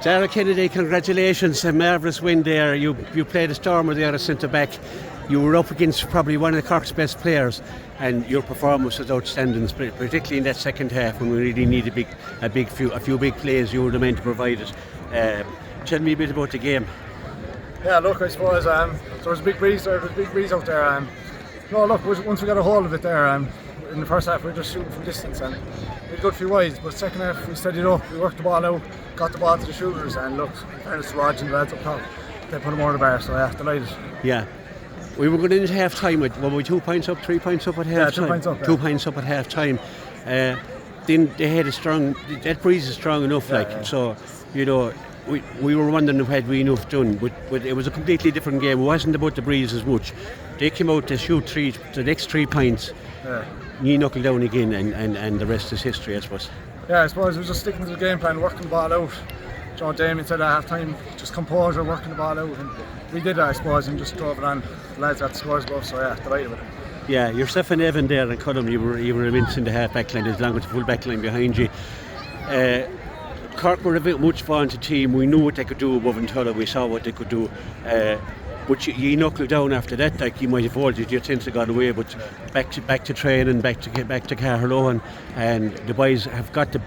Dara Kennedy, congratulations, a marvellous win there. You played a stormer there at centre back. You were up against probably one of the Cork's best players, and your performance was outstanding, particularly in that second half when we really needed a few big plays. You were the man to provide it. Tell me a bit about the game. Yeah, look, I suppose there was a big breeze there. There was a big breeze out there. No, look, once we got a hold of it there, in the first half we were just shooting from distance and we had a good few wides, but second half we steadied up, we worked the ball out, got the ball to the shooters, and look, in fairness to Rog and the lads up top, they put them over the bar, so yeah, delighted. Yeah. We were going into half time with, were we 2 points up, 3 points up at half time? 2 points up. Yeah. 2 points up at half time. Then they had that breeze is strong enough, so, you know, we were wondering had we enough done, but it was a completely different game. It wasn't about the breeze as much. They came out to shoot the next 3 points. Yeah. Knee knuckle down again, and the rest is history, I suppose. Yeah, I suppose we were just sticking to the game plan, working the ball out. John Damien said at half time, just composure, working the ball out, and we did that, I suppose, and just drove it on. The lads got the scores above, so yeah, delighted with it. Yeah, yourself and Evan there and Cullum, you were immense in the half back line, as long as the full back line behind you. Cork were a bit much vaunted team. We knew what they could do above and Tulla. We saw what they could do. But you knuckled down after that, like you might have folded, your sense have got away, but back to training, back to Carlow, and the boys have got the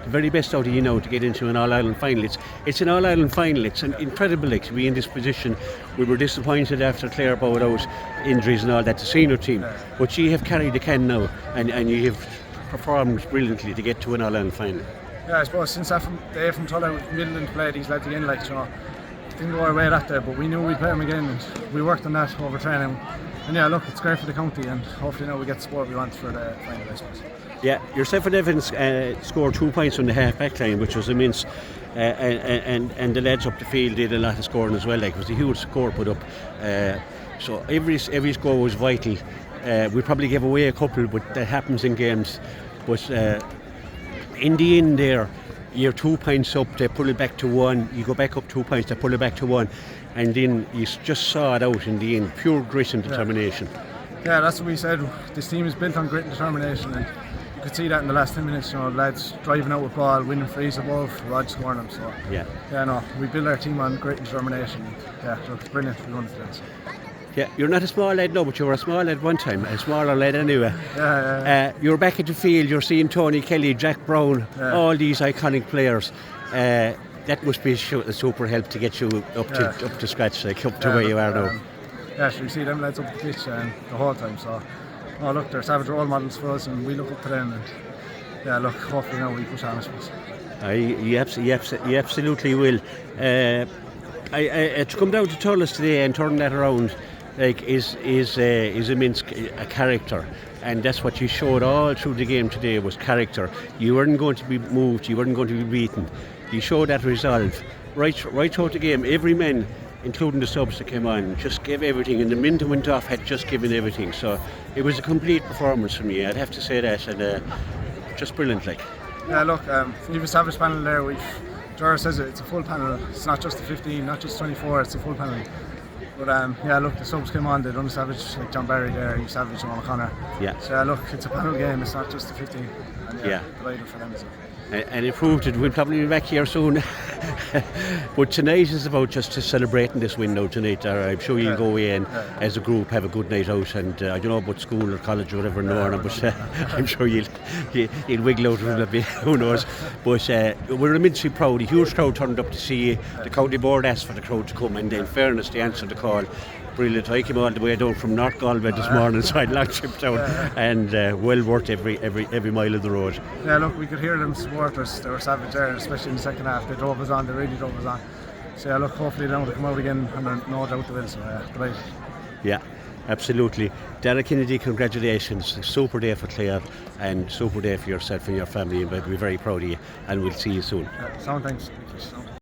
very best out of you now to get into an All-Ireland final. It's an All-Ireland final. It's incredible to be in this position. We were disappointed after Clare bowed out, injuries and all that, the senior team, but you have carried the can now, and you have performed brilliantly to get to an All-Ireland final. Yeah, I suppose since that day from Tulla, Midland play these lads again, like, you know, didn't go our way that day, but we knew we'd play them again, and we worked on that over training. And yeah, look, it's great for the county, and hopefully now we get the support we want for the final, I suppose. Yeah, yourself and Evans scored 2 points on the half back line, which was immense, and the lads up the field did a lot of scoring as well. Like, it was a huge score put up, so every score was vital. We probably gave away a couple, but that happens in games. But in the end there, you're 2 points up, they pull it back to 1, you go back up 2 points, they pull it back to 1, and then you just saw it out in the end, pure grit and determination. Yeah, that's what we said. This team is built on grit and determination, and you could see that in the last 10 minutes, you know, lads driving out with ball, winning frees above, Rog scoring them, so yeah, no, we build our team on grit and determination. Yeah, it's brilliant, we won the place. Yeah, you're not a small lad now, but you were a small lad one time, a smaller lad anyway. Yeah. You're back at the field, you're seeing Tony Kelly, Jack Brown, all these iconic players. That must be a super help to get you up to scratch, like up to where you are now. Yeah, so you see them lads up the pitch the whole time, so look, they're savage role models for us, and we look up to them, and yeah, look, hopefully now we push on, I suppose. You absolutely will. To come down to Tullus today and turn that around, like, is immense a character, and that's what you showed all through the game today, was character. You weren't going to be moved, you weren't going to be beaten. You showed that resolve right throughout the game. Every man, including the subs that came on, just gave everything, and the men that went off had just given everything. So it was a complete performance for me, I'd have to say that, and just brilliant, like. Yeah, look, we've a savage panel there. Dara says it's a full panel. It's not just the 15, not just 24. It's a full panel. But yeah, look, the subs came on. They done savage, like John Barry there, you savage, John O'Connor. Yeah. So yeah, look, it's a panel game. It's not just the 15. And delighted for them as well. And it proved it. We'll probably be back here soon. But tonight is about just celebrating this win now tonight. I'm sure you'll go away and as a group have a good night out, and I don't know about school or college or whatever in the morning, but I'm sure you'll wiggle out of it a bit, who knows. But we're immensely proud. A huge crowd turned up to see you. The county board asked for the crowd to come, and in fairness they answered the call. Brilliant. I came all the way down from North Galway this morning, so I'd long trip down, and well worth every mile of the road. Yeah, look, we could hear them supporters. They were savage there, especially in the second half. They drove us on. They really drove us on. So yeah, look, hopefully now they come out again, and no doubt they will. So delighted. Yeah, absolutely. Dara Kennedy, congratulations. Super day for Clare, and super day for yourself and your family, and we're very proud of you, and we'll see you soon. Thanks.